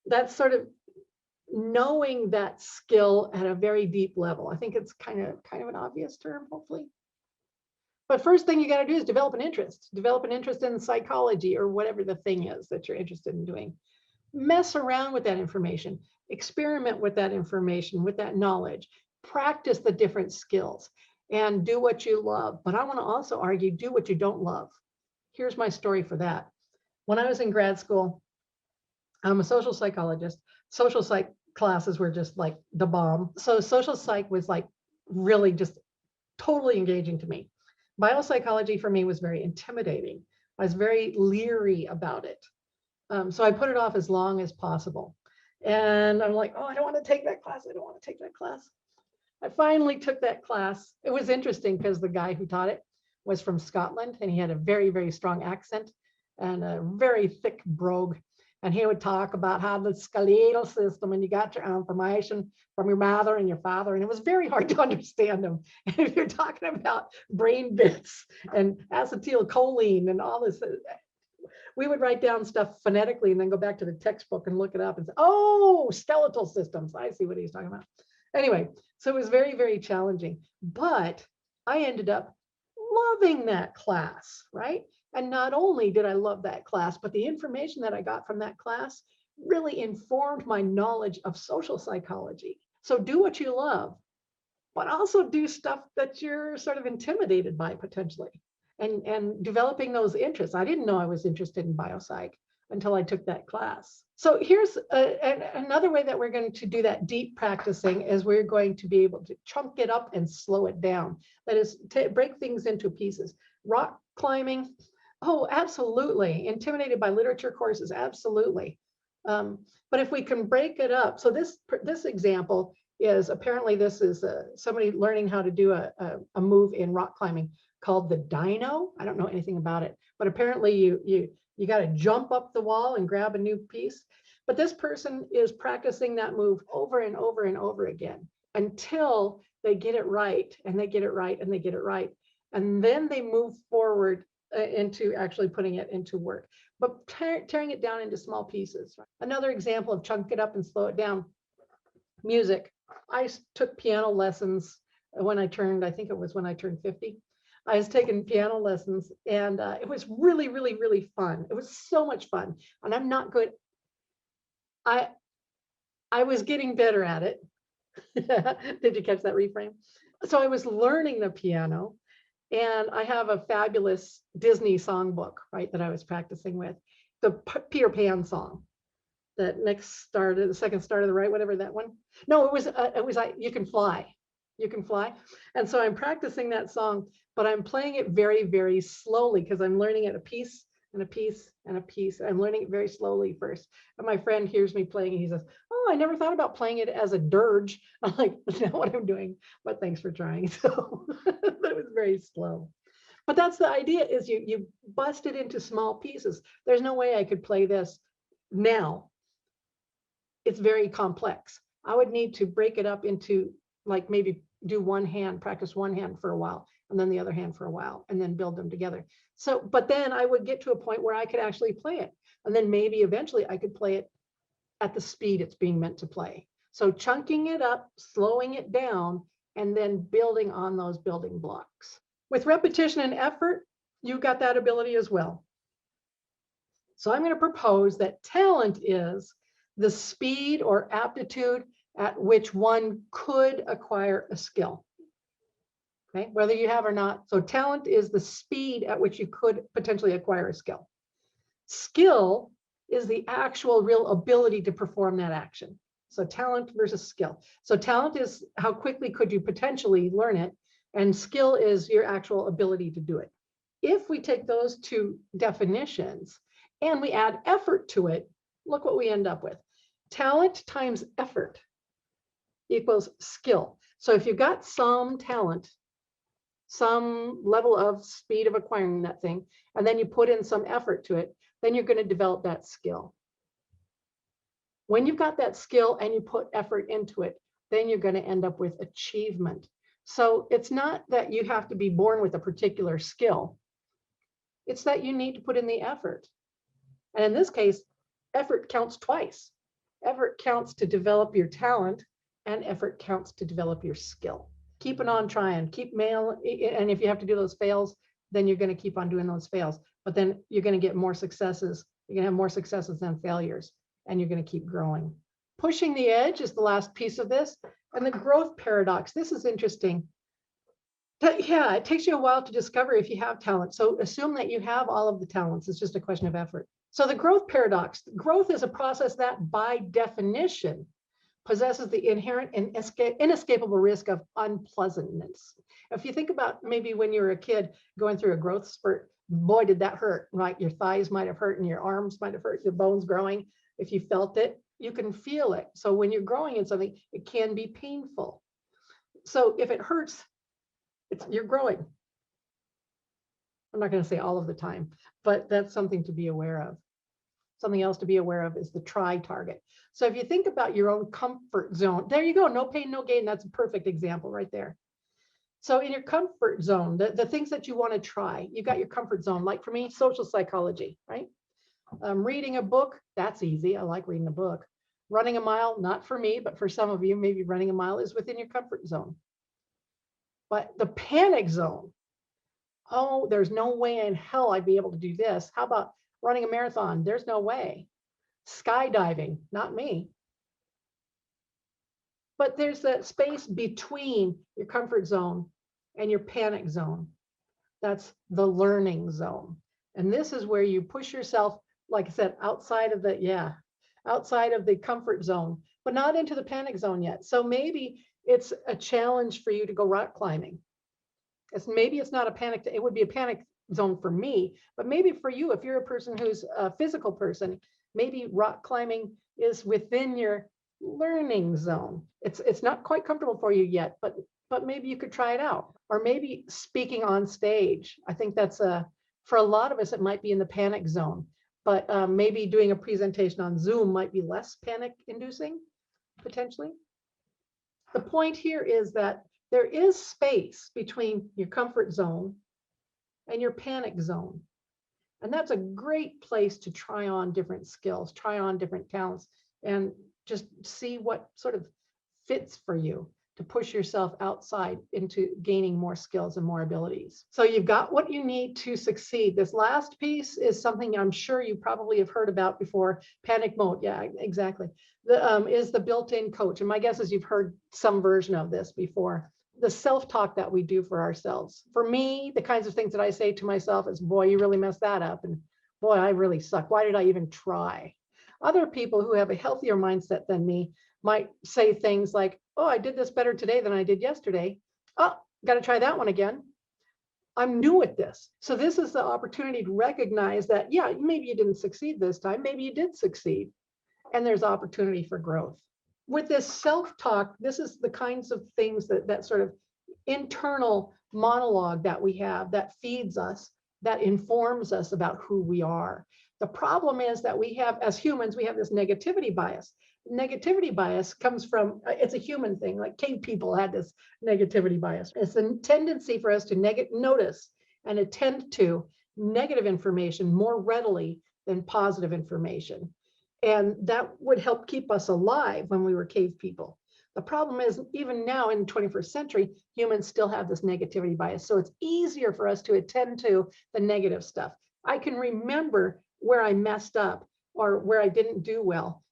that's sort of knowing that skill at a very deep level. I think it's kind of an obvious term, hopefully. But first thing you got to do is develop an interest. Develop an interest in psychology or whatever the thing is that you're interested in doing. Mess around with that information. Experiment with that information, with that knowledge. Practice the different skills and do what you love. But I want to also argue, do what you don't love. Here's my story for that. When I was in grad school, I'm a social psychologist. Social psych classes were just like the bomb. So social psych was like really just totally engaging to me. Biopsychology for me was very intimidating. I was very leery about it. So I put it off as long as possible. And I'm like, oh, I don't want to take that class. I don't want to take that class. I finally took that class. It was interesting because the guy who taught it was from Scotland, and he had a very, very strong accent and a very thick brogue. And he would talk about how the skeletal system, and you got your information from your mother and your father. And it was very hard to understand him. And if you're talking about brain bits and acetylcholine and all this, we would write down stuff phonetically and then go back to the textbook and look it up and say, oh, skeletal systems. I see what he's talking about. Anyway, so it was very, very challenging. But I ended up loving that class, right? And not only did I love that class, but the information that I got from that class really informed my knowledge of social psychology. So do what you love, but also do stuff that you're sort of intimidated by potentially, and developing those interests. I didn't know I was interested in biopsych until I took that class. So here's another way that we're going to do that deep practicing is we're going to be able to chunk it up and slow it down. That is, to break things into pieces. Rock climbing, oh, absolutely. Intimidated by literature courses, absolutely. But if we can break it up, so this example is apparently this is somebody learning how to do a move in rock climbing called the dino. I don't know anything about it, but apparently You got to jump up the wall and grab a new piece. But this person is practicing that move over and over and over again until they get it right, and they get it right, and they get it right. And then they move forward into actually putting it into work, but tearing it down into small pieces. Another example of chunk it up and slow it down. Music. I took piano lessons when I turned, I think it was when I turned 50. I was taking piano lessons, and it was really, really, really fun. It was so much fun. And I'm not good. I was getting better at it. Did you catch that reframe? So I was learning the piano, and I have a fabulous Disney songbook, right, that I was practicing with. The Peter Pan song. That next star to the second star to the right, whatever that one. No, it was You Can Fly. You Can Fly. And so I'm practicing that song, but I'm playing it very, very slowly because I'm learning it a piece and a piece and a piece. I'm learning it very slowly first. And my friend hears me playing and he says, "Oh, I never thought about playing it as a dirge." I'm like, "That's not what I'm doing, but thanks for trying." So but it was very slow. But that's the idea, is you bust it into small pieces. There's no way I could play this now. It's very complex. I would need to break it up into, like, maybe do one hand, practice one hand for a while, and then the other hand for a while, and then build them together. So, but then I would get to a point where I could actually play it. And then maybe eventually I could play it at the speed it's being meant to play. So chunking it up, slowing it down, and then building on those building blocks. With repetition and effort, you've got that ability as well. So I'm going to propose that talent is the speed or aptitude at which one could acquire a skill. Okay, whether you have or not. So talent is the speed at which you could potentially acquire a skill. Skill is the actual real ability to perform that action. So talent versus skill. So talent is how quickly could you potentially learn it, and skill is your actual ability to do it. If we take those two definitions and we add effort to it, look what we end up with. Talent times effort equals skill. So if you've got some talent, some level of speed of acquiring that thing, and then you put in some effort to it, then you're going to develop that skill. When you've got that skill and you put effort into it, then you're going to end up with achievement. So it's not that you have to be born with a particular skill. It's that you need to put in the effort. And in this case, effort counts twice. Effort counts to develop your talent, and effort counts to develop your skill. Keep it on trying, keep mail. And if you have to do those fails, then you're going to keep on doing those fails. But then you're going to get more successes. You're going to have more successes than failures, and you're going to keep growing. Pushing the edge is the last piece of this. And the growth paradox. This is interesting. Yeah, it takes you a while to discover if you have talent. So assume that you have all of the talents. It's just a question of effort. So the growth paradox. Growth is a process that, by definition, possesses the inherent and inescapable risk of unpleasantness. If you think about maybe when you were a kid going through a growth spurt, boy, did that hurt, right? Your thighs might have hurt and your arms might have hurt, your bones growing. If you felt it, you can feel it. So when you're growing in something, it can be painful. So if it hurts, you're growing. I'm not going to say all of the time, but that's something to be aware of. Something else to be aware of is the try target. So if you think about your own comfort zone, there you go, no pain, no gain. That's a perfect example right there. So in your comfort zone, the things that you want to try, you got your comfort zone. Like for me, social psychology, right? Reading a book, that's easy. I like reading a book. Running a mile, not for me, but for some of you, maybe running a mile is within your comfort zone. But the panic zone, oh, there's no way in hell I'd be able to do this. How about running a marathon? There's no way. Skydiving, not me. But there's that space between your comfort zone and your panic zone. That's the learning zone. And this is where you push yourself, like I said, outside of the comfort zone, but not into the panic zone yet. So maybe it's a challenge for you to go rock climbing. Maybe it's not a panic, it would be a panic zone for me, but maybe for you, if you're a person who's a physical person, maybe rock climbing is within your learning zone. It's not quite comfortable for you yet, but maybe you could try it out. Or maybe speaking on stage. I think that's for a lot of us, it might be in the panic zone. but maybe doing a presentation on Zoom might be less panic inducing, potentially. The point here is that there is space between your comfort zone and your panic zone. And that's a great place to try on different skills, try on different talents, and just see what sort of fits for you to push yourself outside into gaining more skills and more abilities. So you've got what you need to succeed. This last piece is something I'm sure you probably have heard about before. Panic mode. Yeah, exactly. Is the built-in coach. And my guess is you've heard some version of this before. The self-talk that we do for ourselves. For me, the kinds of things that I say to myself is, boy, you really messed that up. And boy, I really suck. Why did I even try? Other people who have a healthier mindset than me might say things like, oh, I did this better today than I did yesterday. Oh, got to try that one again. I'm new at this. So this is the opportunity to recognize that, yeah, maybe you didn't succeed this time. Maybe you did succeed. And there's opportunity for growth. With this self-talk, this is the kinds of things that sort of internal monologue that we have that feeds us, that informs us about who we are. The problem is that we have, as humans, we have this negativity bias. Negativity bias comes from, it's a human thing, like cave people had this negativity bias. It's a tendency for us to notice and attend to negative information more readily than positive information. And that would help keep us alive when we were cave people. The problem is, even now in the 21st century, humans still have this negativity bias. So it's easier for us to attend to the negative stuff. I can remember where I messed up or where I didn't do well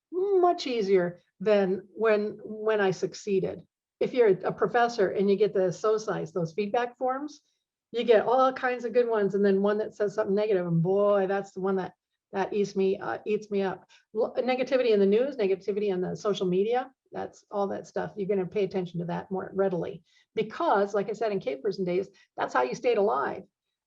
much easier than when I succeeded. If you're a professor and you get the SOCIs, those feedback forms, you get all kinds of good ones, and then one that says something negative, and boy, that's the one that eats me up. Negativity in the news, negativity on the social media, that's all that stuff. You're going to pay attention to that more readily because, like I said, in cave person days, that's how you stayed alive.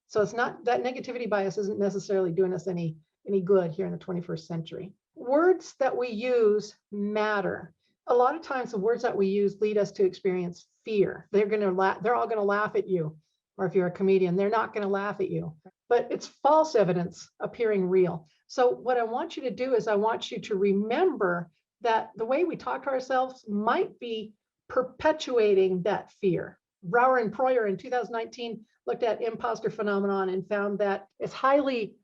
So it's not that negativity bias isn't necessarily doing us any good here in the 21st century. Words that we use matter. A lot of times the words that we use lead us to experience fear. They're all going to laugh at you. Or if you're a comedian, they're not going to laugh at you. But it's false evidence appearing real. So what I want you to do is I want you to remember that the way we talk to ourselves might be perpetuating that fear. Brower and Proyer in 2019 looked at imposter phenomenon and found that it's highly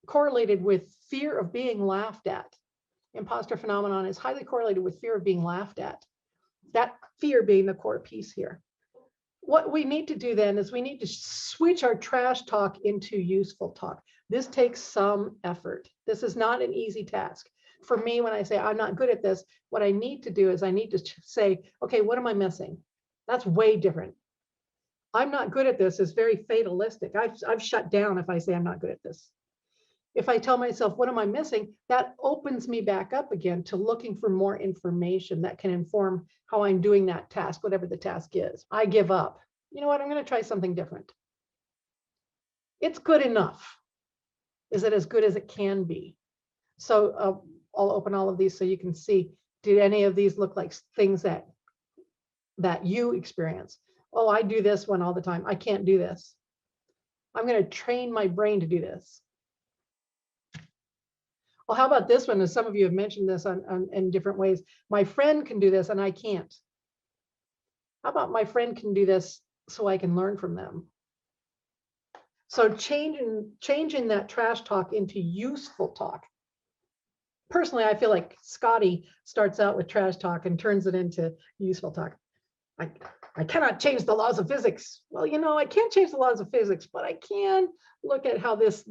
correlated with fear of being laughed at. Imposter phenomenon is highly correlated with fear of being laughed at. That fear being the core piece here. What we need to do then is we need to switch our trash talk into useful talk. This takes some effort. This is not an easy task. For me, when I say I'm not good at this, what I need to do is I need to say, okay, what am I missing? That's way different. I'm not good at this is very fatalistic. I've shut down if I say I'm not good at this. If I tell myself, what am I missing? That opens me back up again to looking for more information that can inform how I'm doing that task, whatever the task is. I give up. You know what? I'm going to try something different. It's good enough. Is it as good as it can be? So I'll open all of these so you can see, did any of these look like things that you experience? Oh, I do this one all the time. I can't do this. I'm going to train my brain to do this. Well, how about this one? As some of you have mentioned this in different ways. My friend can do this and I can't. How about my friend can do this so I can learn from them? So changing that trash talk into useful talk. Personally, I feel like Scotty starts out with trash talk and turns it into useful talk. I cannot change the laws of physics. Well, you know, I can't change the laws of physics, but I can look at how this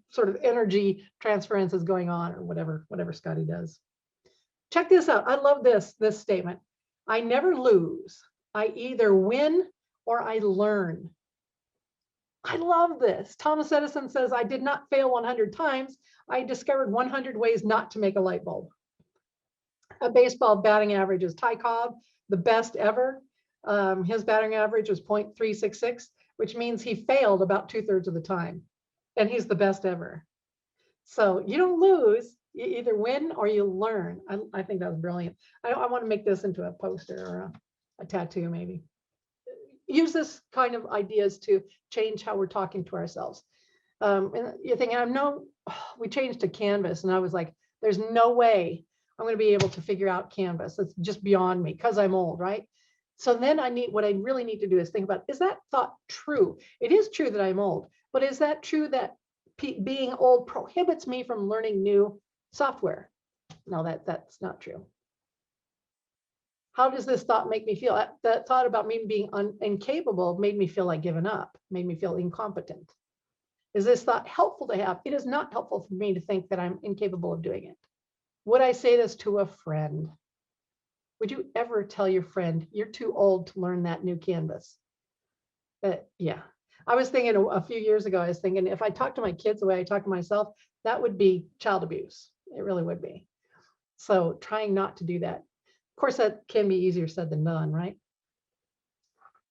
sort of energy transference is going on, or whatever Scotty does. Check this out. I love this statement. I never lose. I either win or I learn. I love this. Thomas Edison says, I did not fail 100 times. I discovered 100 ways not to make a light bulb. A baseball batting average is Ty Cobb, the best ever. His batting average was .366, which means he failed about 2/3 of the time. And he's the best ever. So you don't lose. You either win or you learn. I think that's brilliant. I want to make this into a poster or a tattoo maybe. Use this kind of ideas to change how we're talking to ourselves. And you're thinking, we changed to Canvas, and I was like, there's no way I'm going to be able to figure out Canvas. It's just beyond me because I'm old, right? So then what I really need to do is think about, is that thought true? It is true that I'm old, but is that true that being old prohibits me from learning new software? No, that's not true. How does this thought make me feel? That thought about me being incapable made me feel like giving up, made me feel incompetent. Is this thought helpful to have? It is not helpful for me to think that I'm incapable of doing it. Would I say this to a friend? Would you ever tell your friend, you're too old to learn that new Canvas? Yeah. I was thinking a few years ago, I was thinking if I talk to my kids the way I talk to myself, that would be child abuse. It really would be. So trying not to do that. Of course, that can be easier said than done, right?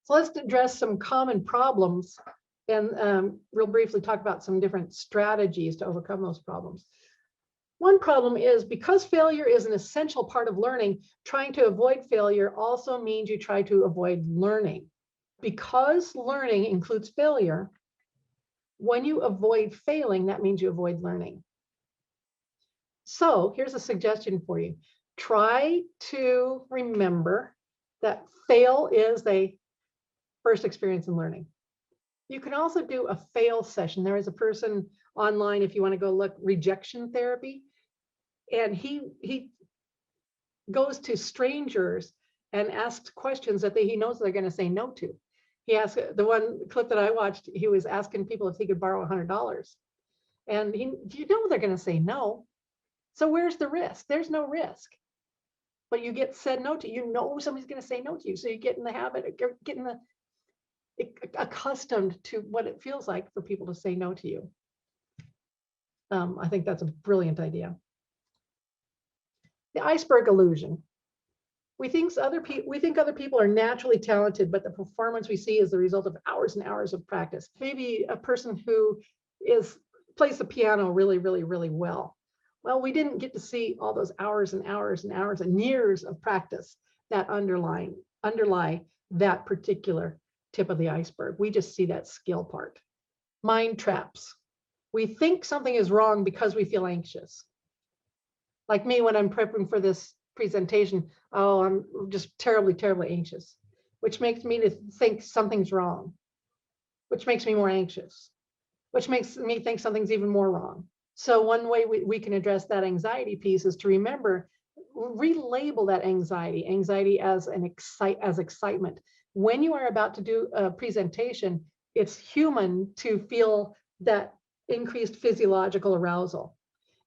So let's address some common problems and real briefly talk about some different strategies to overcome those problems. One problem is because failure is an essential part of learning, trying to avoid failure also means you try to avoid learning. Because learning includes failure, when you avoid failing, that means you avoid learning. So here's a suggestion for you. Try to remember that fail is a first experience in learning. You can also do a fail session. There is a person online, if you want to go look, rejection therapy. And he goes to strangers and asks questions that he knows they're going to say no to. He asked, the one clip that I watched, he was asking people if he could borrow $100. And you know they're going to say no. So where's the risk? There's no risk. But you get said no to, you know somebody's going to say no to you. So you get in the habit of getting accustomed to what it feels like for people to say no to you. I think that's a brilliant idea. The iceberg illusion. We think other people are naturally talented, but the performance we see is the result of hours and hours of practice. Maybe a person who plays the piano really, really, really well. Well, we didn't get to see all those hours and hours and hours and years of practice that underlie that particular tip of the iceberg. We just see that skill part. Mind traps. We think something is wrong because we feel anxious. Like me, when I'm prepping for this presentation, oh, I'm just terribly, terribly anxious, which makes me to think something's wrong, which makes me more anxious, which makes me think something's even more wrong. So one way we can address that anxiety piece is to remember, relabel that anxiety as excitement. When you are about to do a presentation, it's human to feel that increased physiological arousal.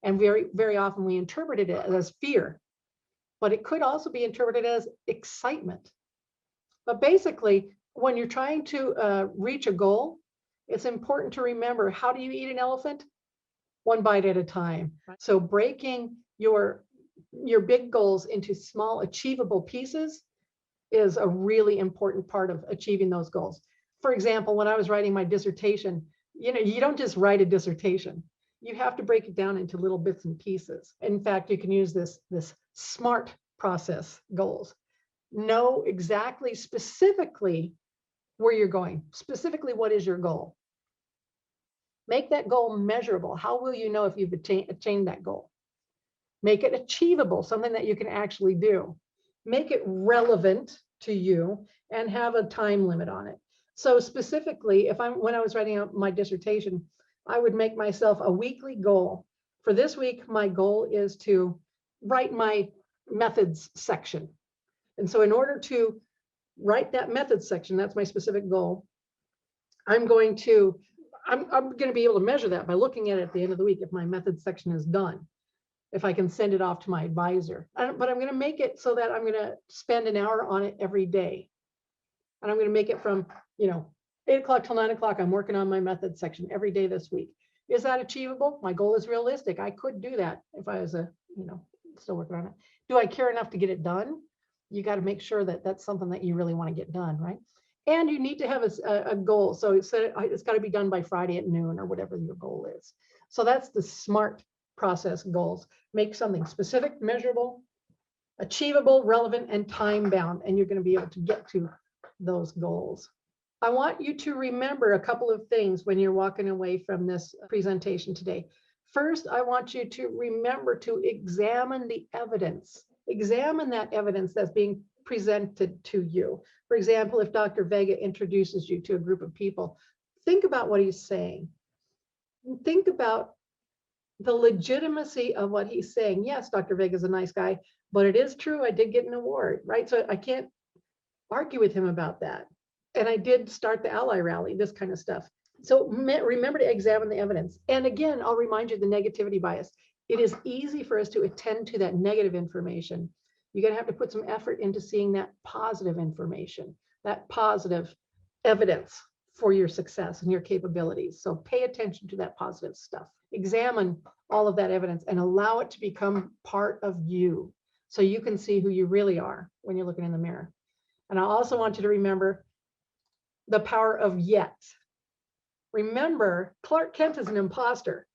And very, very often we interpret it as fear, but it could also be interpreted as excitement. But basically, when you're trying to reach a goal, it's important to remember, how do you eat an elephant? One bite at a time. So breaking your big goals into small achievable pieces is a really important part of achieving those goals. For example, when I was writing my dissertation, you don't just write a dissertation. You have to break it down into little bits and pieces. In fact, you can use this SMART process goals. Know exactly, specifically where you're going. Specifically, what is your goal? Make that goal measurable. How will you know if you've attained that goal? Make it achievable, something that you can actually do. Make it relevant to you and have a time limit on it. So specifically, when I was writing out my dissertation, I would make myself a weekly goal. For this week, my goal is to write my methods section. And so in order to write that methods section, that's my specific goal, I'm going to be able to measure that by looking at it at the end of the week if my methods section is done, if I can send it off to my advisor. But I'm going to make it so that I'm going to spend an hour on it every day. And I'm going to make it from 8 o'clock till 9 o'clock, I'm working on my methods section every day this week. Is that achievable? My goal is realistic. I could do that if I was still working on it. Do I care enough to get it done? You got to make sure that that's something that you really want to get done, right? And you need to have a goal. So it's got to be done by Friday at noon or whatever your goal is. So that's the SMART process goals. Make something specific, measurable, achievable, relevant, and time bound, and you're going to be able to get to those goals. I want you to remember a couple of things when you're walking away from this presentation today. First, I want you to remember to examine the evidence. Examine that evidence that's being presented to you. For example, if Dr. Vega introduces you to a group of people, think about what he's saying. Think about the legitimacy of what he's saying. Yes, Dr. Vega is a nice guy, but it is true, I did get an award, right? So I can't argue with him about that. And I did start the ally rally, this kind of stuff. So remember to examine the evidence. And again, I'll remind you the negativity bias. It is easy for us to attend to that negative information. You're going to have to put some effort into seeing that positive information, that positive evidence for your success and your capabilities. So pay attention to that positive stuff. Examine all of that evidence and allow it to become part of you so you can see who you really are when you're looking in the mirror. And I also want you to remember the power of yet. Remember, Clark Kent is an imposter.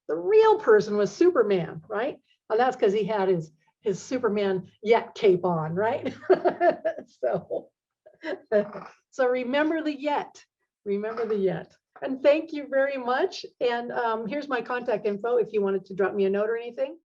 The real person was Superman, right? And that's because he had his Superman yet cape on, right? So remember the yet. Remember the yet. And thank you very much. And here's my contact info if you wanted to drop me a note or anything.